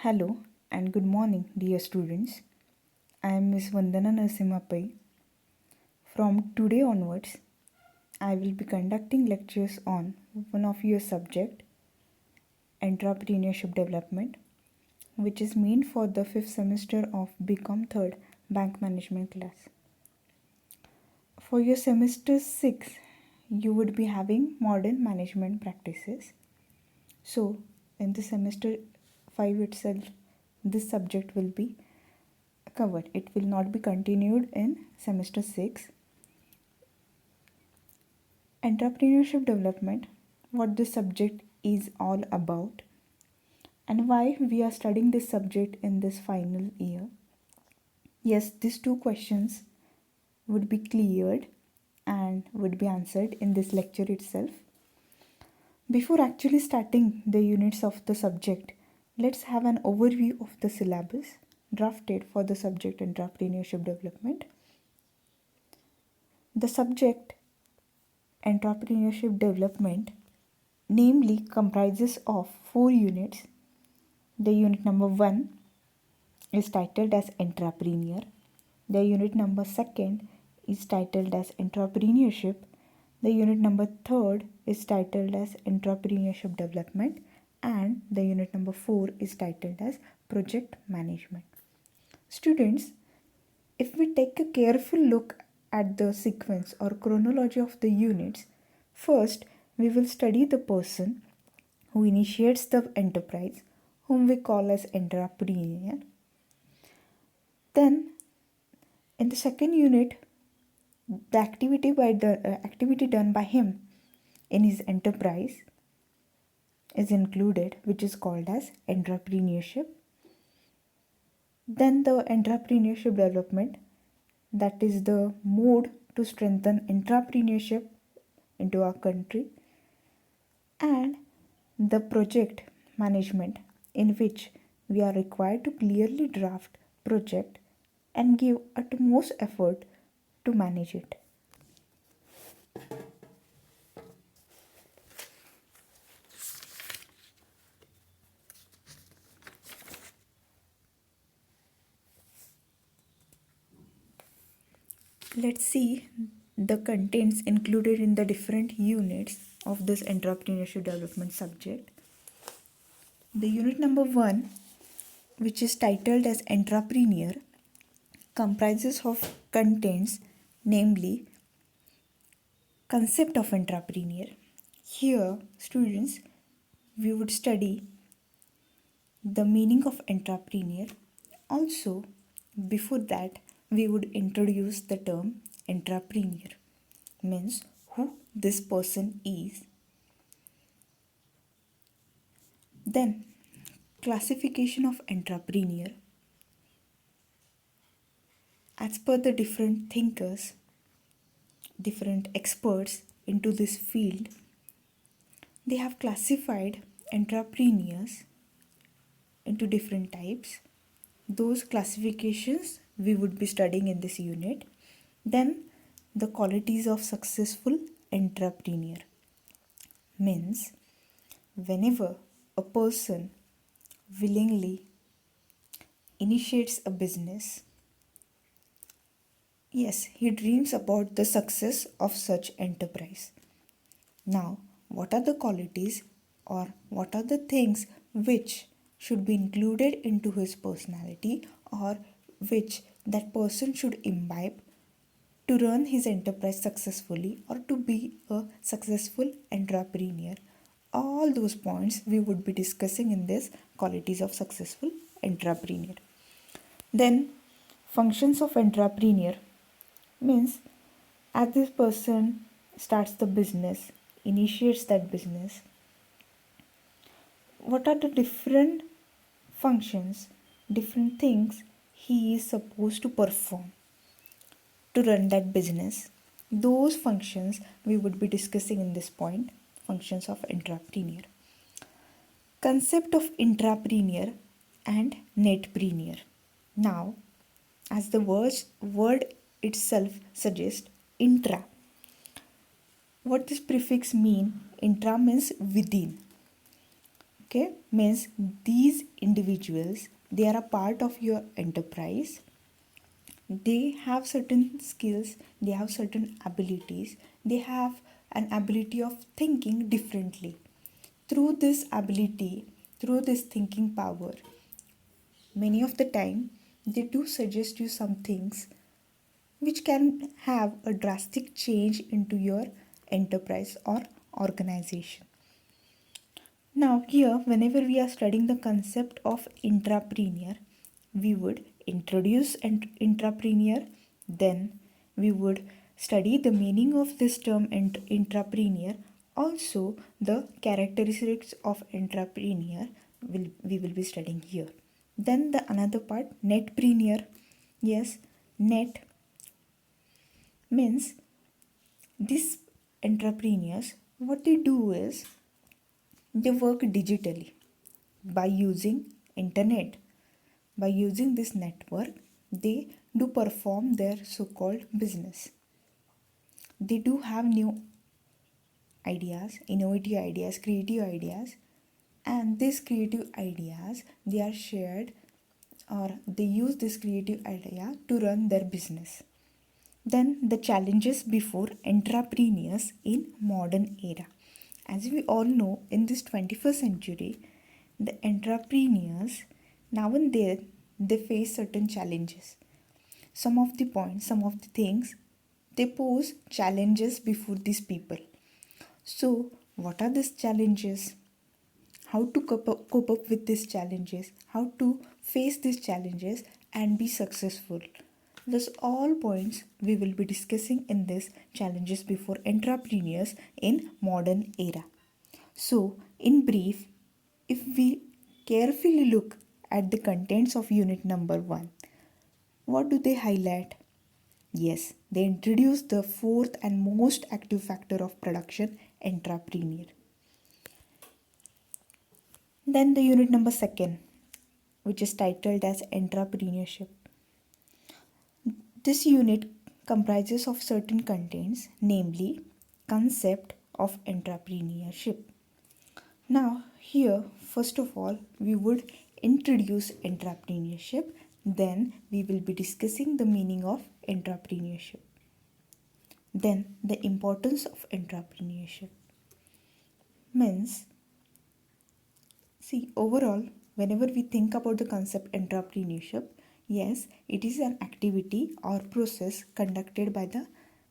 Hello and good morning, dear students. I am Miss Vandana Narasimha. From today onwards, I will be conducting lectures on one of your subject, entrepreneurship development, which is meant for the 5th semester of BCom 3rd Bank Management class. For your semester 6, you would be having modern management practices. So, in the semester 5 itself, this subject will be covered. It will not be continued in semester 6. Entrepreneurship development, what this subject is all about, and why we are studying this subject in this final year. Yes, these two questions would be cleared and would be answered in this lecture itself. Before actually starting the units of the subject, let's have an overview of the syllabus drafted for the subject entrepreneurship development. The subject entrepreneurship development namely comprises of 4 units. The unit number 1 is titled as entrepreneur. The unit number 2 is titled as entrepreneurship. The unit number 3 is titled as entrepreneurship development, and the unit number 4 is titled as project management. Students, if we take a careful look at the sequence or chronology of the units, first we will study the person who initiates the enterprise, whom we call as entrepreneur. Then, in the second unit, the activity done by him in his enterprise is included, which is called as entrepreneurship. Then the entrepreneurship development, that is the mode to strengthen entrepreneurship into our country, and the project management, in which we are required to clearly draft project and give utmost effort to manage it. Let's see the contents included in the different units of this entrepreneurship development subject. The unit number 1, which is titled as entrepreneur, comprises of contents, namely concept of entrepreneur. Here, students, we would study the meaning of entrepreneur. Also, before that, we would introduce the term entrepreneur, means who this person is. Then, classification of entrepreneur. As per the different thinkers, different experts into this field, they have classified entrepreneurs into different types. Those classifications we would be studying in this unit. Then the qualities of successful entrepreneur, means whenever a person willingly initiates a business, yes, he dreams about the success of such enterprise. Now, what are the qualities or what are the things which should be included into his personality, or which that person should imbibe to run his enterprise successfully or to be a successful entrepreneur? All those points we would be discussing in this qualities of successful entrepreneur. Then, functions of entrepreneur, means as this person starts the business, initiates that business, what are the different functions, different things he is supposed to perform to run that business? Those functions we would be discussing in this point, functions of entrepreneur. Concept of intrapreneur and netpreneur. Now, as the word itself suggests, intra. What this prefix mean? Intra means within. Okay, means these individuals, they are a part of your enterprise. They have certain skills, they have certain abilities, they have an ability of thinking differently. Through this ability, through this thinking power, many of the time they do suggest you some things which can have a drastic change into your enterprise or organization. Now, here, whenever we are studying the concept of intrapreneur, we would introduce an intrapreneur, then we would study the meaning of this term intrapreneur, also the characteristics of intrapreneur we will be studying here. Then the another part, netpreneur. Yes, net means these entrepreneurs, what they do is they work digitally by using internet. By using this network, they do perform their so-called business. They do have new ideas, innovative ideas, creative ideas, and these creative ideas they are shared, or they use this creative idea to run their business. Then the challenges before entrepreneurs in modern era. As we all know, in this 21st century, the entrepreneurs now and then they face certain challenges. Some of the points, some of the things, they pose challenges before these people. So, what are these challenges? How to cope up with these challenges? How to face these challenges and be successful? Thus, all points we will be discussing in this challenges before entrepreneurs in modern era. So, in brief, if we carefully look at the contents of unit number 1, what do they highlight? Yes, they introduce the fourth and most active factor of production, entrepreneur. Then the unit number 2, which is titled as entrepreneurship. This unit comprises of certain contents, namely concept of entrepreneurship. Now here, first of all, we would introduce entrepreneurship, then we will be discussing the meaning of entrepreneurship. Then the importance of entrepreneurship means, see, overall, whenever we think about the concept entrepreneurship, yes, it is an activity or process conducted by the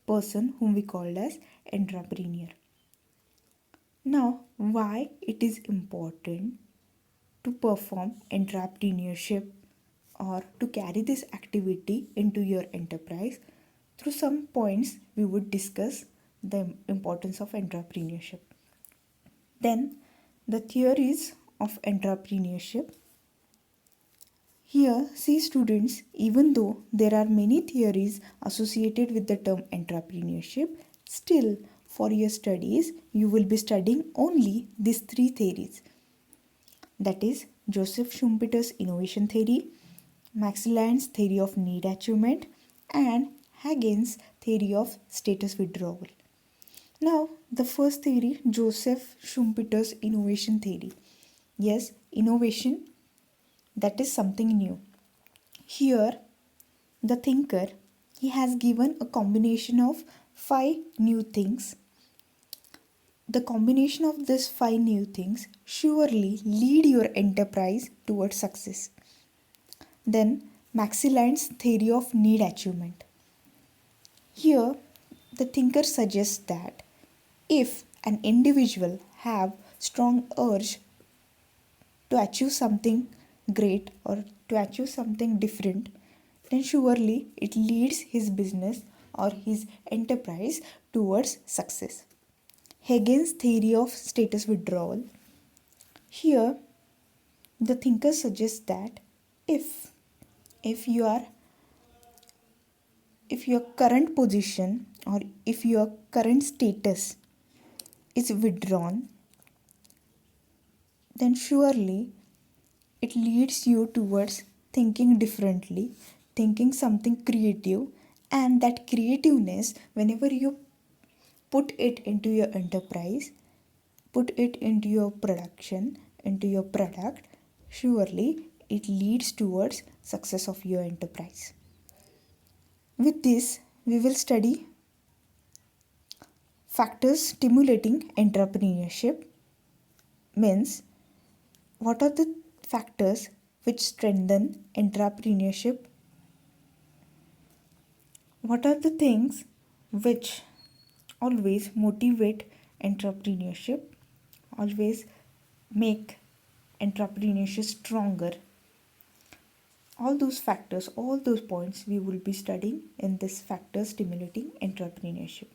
person whom we call as entrepreneur. Now, why it is important to perform entrepreneurship or to carry this activity into your enterprise? Through some points, we would discuss the importance of entrepreneurship. Then, the theories of entrepreneurship. Here, see students, even though there are many theories associated with the term entrepreneurship, still for your studies, you will be studying only these 3 theories. That is Joseph Schumpeter's innovation theory, Max Land's theory of need achievement, and Hagen's theory of status withdrawal. Now, the first theory, Joseph Schumpeter's innovation theory. Yes, innovation, that is something new. Here, the thinker, he has given a combination of 5 new things. The combination of these 5 new things surely lead your enterprise towards success. Then, Max Land's theory of need achievement. Here, the thinker suggests that if an individual have strong urge to achieve something great or to achieve something different, then surely it leads his business or his enterprise towards success. Hagen's theory of status withdrawal. Here, the thinker suggests that if your current position or if your current status is withdrawn, then surely it leads you towards thinking differently, thinking something creative, and that creativeness, whenever you put it into your enterprise, put it into your production, into your product, surely it leads towards success of your enterprise. With this, we will study factors stimulating entrepreneurship. Means, what are the factors which strengthen entrepreneurship? What are the things which always motivate entrepreneurship, always make entrepreneurship stronger? All those factors, all those points we will be studying in this factor stimulating entrepreneurship.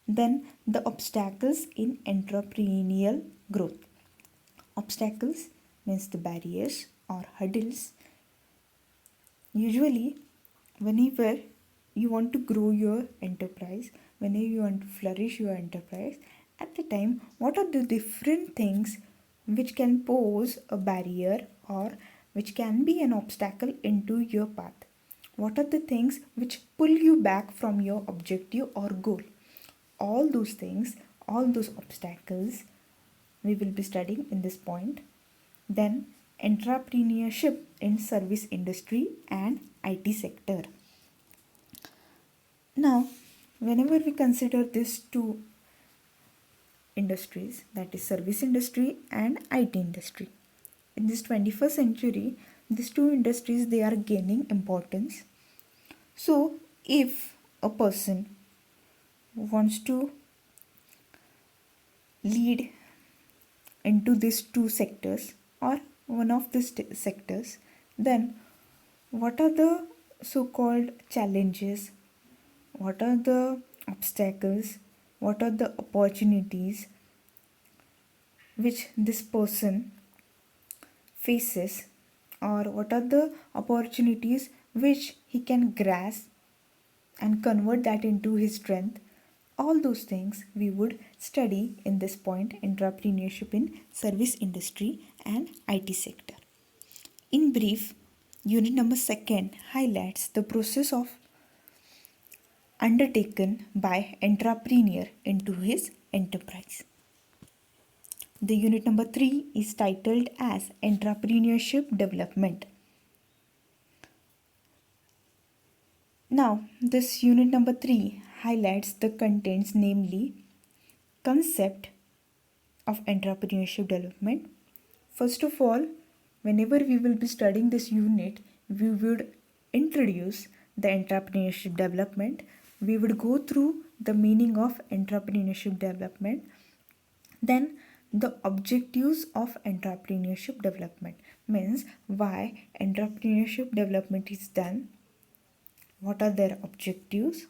Then the obstacles in entrepreneurial growth. Obstacles means the barriers or hurdles. Usually, whenever you want to grow your enterprise, whenever you want to flourish your enterprise, at the time, what are the different things which can pose a barrier or which can be an obstacle into your path? What are the things which pull you back from your objective or goal? All those things, all those obstacles, we will be studying in this point. Then entrepreneurship in service industry and IT sector. Now, whenever we consider these two industries, that is service industry and IT industry, in this 21st century, these two industries, they are gaining importance. So if a person wants to lead into these two sectors or one of these sectors, then what are the so-called challenges, what are the obstacles, what are the opportunities which this person faces, or what are the opportunities which he can grasp and convert that into his strength? All those things we would study in this point, entrepreneurship in service industry and IT sector. In brief, unit number 2 highlights the process of undertaken by entrepreneur into his enterprise. The unit number 3 is titled as Entrepreneurship Development. Now, this unit number 3 highlights the contents, namely concept of entrepreneurship development. First of all, whenever we will be studying this unit, we would introduce the entrepreneurship development. We would go through the meaning of entrepreneurship development. Then the objectives of entrepreneurship development, means why entrepreneurship development is done, what are their objectives.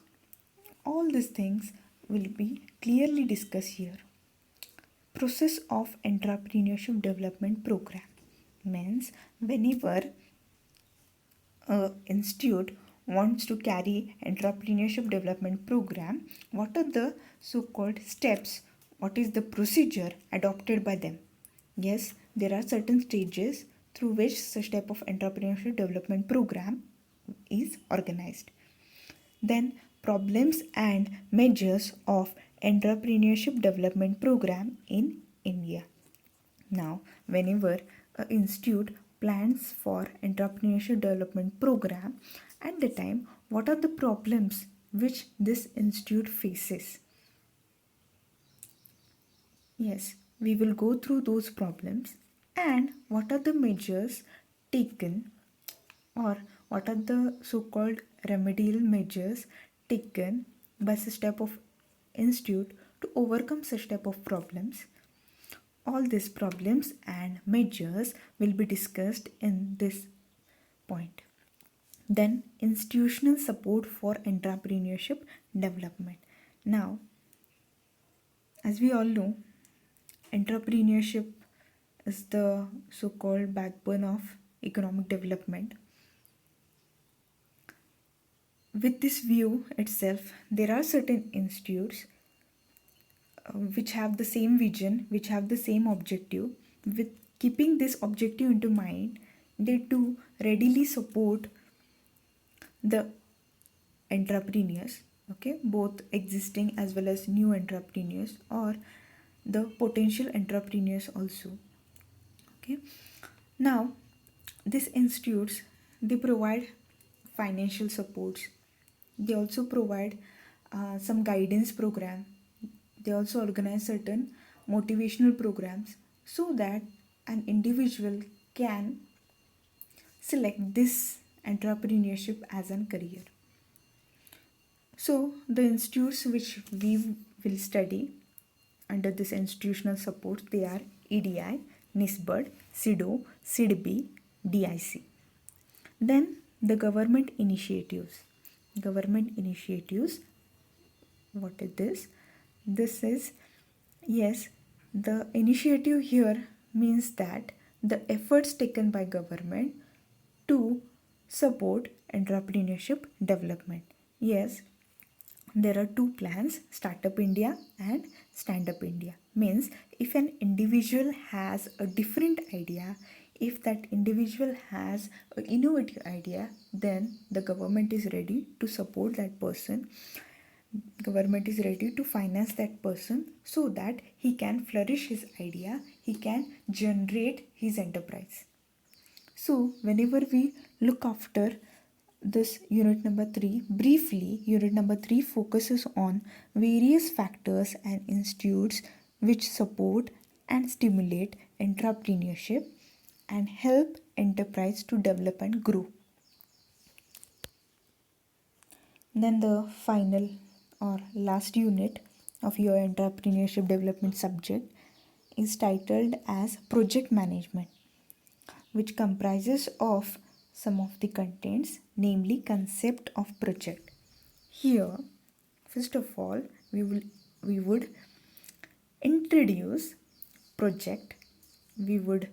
All these things will be clearly discussed here. Process of entrepreneurship development program, means whenever an institute wants to carry entrepreneurship development program, what are the so-called steps, what is the procedure adopted by them? Yes, there are certain stages through which such type of entrepreneurship development program is organized. Then problems and measures of entrepreneurship development program in India. Now, whenever an institute plans for entrepreneurship development program, at the time, what are the problems which this institute faces? Yes, we will go through those problems and what are the measures taken, or what are the so-called remedial measures taken by such type of institute to overcome such type of problems. All these problems and measures will be discussed in this point. Then institutional support for entrepreneurship development. Now, as we all know, entrepreneurship is the so-called backbone of economic development. With this view itself, there are certain institutes which have the same vision, which have the same objective. With keeping this objective into mind, they too readily support the entrepreneurs, okay, both existing as well as new entrepreneurs or the potential entrepreneurs also. Okay, now these institutes, they provide financial supports. They also provide some guidance program. They also organize certain motivational programs so that an individual can select this entrepreneurship as a career. So the institutes which we will study under this institutional support, they are EDI, NISBUD, SIDO, SIDBI, DIC. Then the government initiatives. Government initiatives, what is this? This is, yes, the initiative here means that the efforts taken by government to support entrepreneurship development. Yes, there are two plans, Startup India and Stand Up India. Means if an individual has a different idea, if that individual has an innovative idea, then the government is ready to support that person. Government is ready to finance that person so that he can flourish his idea, he can generate his enterprise. So whenever we look after this unit number 3 briefly, unit number 3 focuses on various factors and institutes which support and stimulate entrepreneurship and help enterprise to develop and grow. Then the final or last unit of your entrepreneurship development subject is titled as project management, which comprises of some of the contents, namely concept of project. Here, first of all, we would introduce project. We would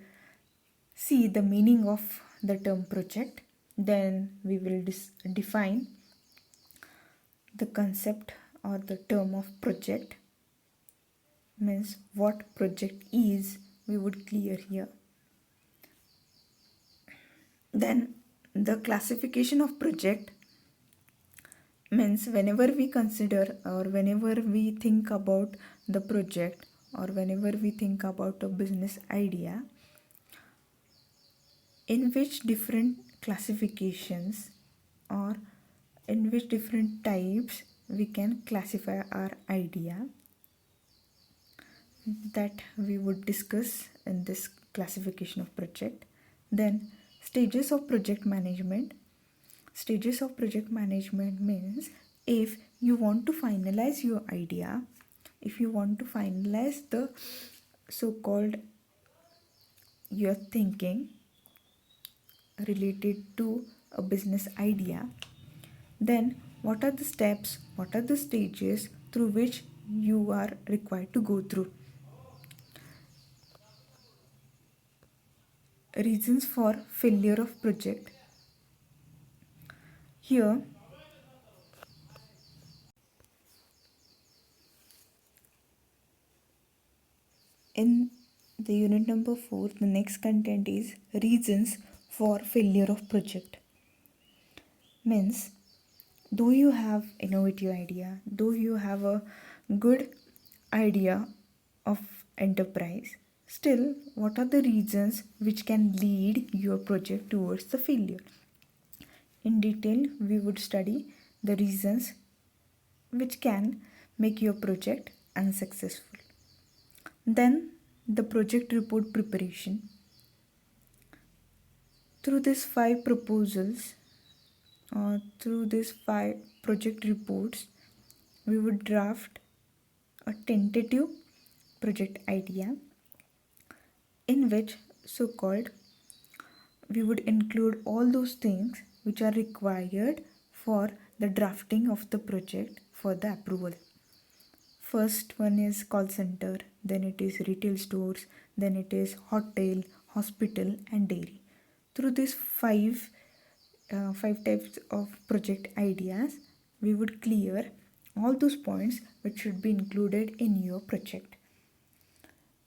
see the meaning of the term project. Then we will define the concept or the term of project, means what project is, we would clear here. Then the classification of project means whenever we consider or whenever we think about the project or whenever we think about a business idea, in which different classifications or in which different types we can classify our idea, that we would discuss in this classification of project. Then stages of project management. Stages of project management means if you want to finalize your idea, if you want to finalize the so-called your thinking related to a business idea, then what are the steps, what are the stages through which you are required to go through. Reasons for failure of project. Here, in the unit number 4, the next content is reasons for failure of project. Means, though you have innovative idea, though you have a good idea of enterprise, still what are the reasons which can lead your project towards the failure? In detail, we would study the reasons which can make your project unsuccessful. Then the project report preparation. Through these 5 proposals or through these 5 project reports, we would draft a tentative project idea in which so-called we would include all those things which are required for the drafting of the project for the approval. First one is call center, then it is retail stores, then it is hotel, hospital and dairy. Through these five types of project ideas, we would clear all those points which should be included in your project.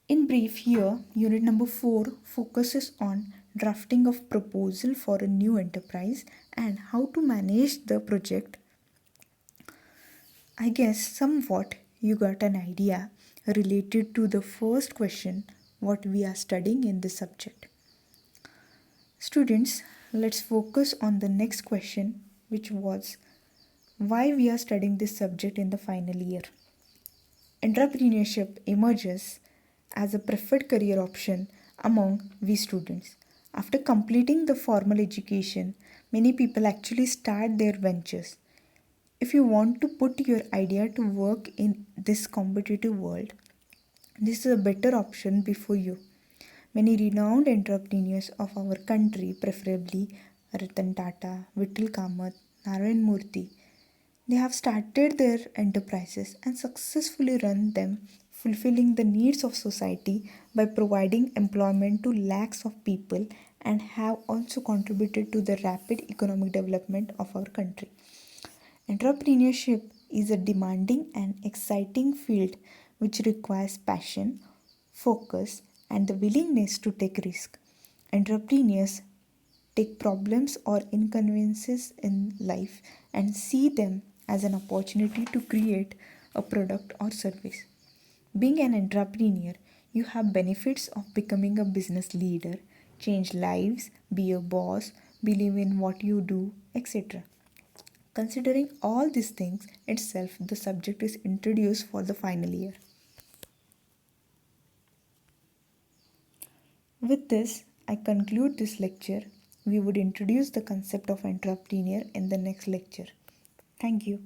In brief, here unit number 4 focuses on drafting of proposal for a new enterprise and how to manage the project. I guess somewhat you got an idea related to the first question what we are studying in this subject. Students, let's focus on the next question, which was why we are studying this subject in the final year. Entrepreneurship emerges as a preferred career option among we students. After completing the formal education, many people actually start their ventures. If you want to put your idea to work in this competitive world, this is a better option before you. Many renowned entrepreneurs of our country, preferably Ratan Tata, Vittal Kamath, Narayan Murthy, they have started their enterprises and successfully run them, fulfilling the needs of society by providing employment to lakhs of people and have also contributed to the rapid economic development of our country. Entrepreneurship is a demanding and exciting field which requires passion, focus, and the willingness to take risk. Entrepreneurs take problems or inconveniences in life and see them as an opportunity to create a product or service. Being an entrepreneur, you have benefits of becoming a business leader, change lives, be a boss, believe in what you do, etc. Considering all these things itself, the subject is introduced for the final year. With this, I conclude this lecture. We would introduce the concept of entrepreneur in the next lecture. Thank you.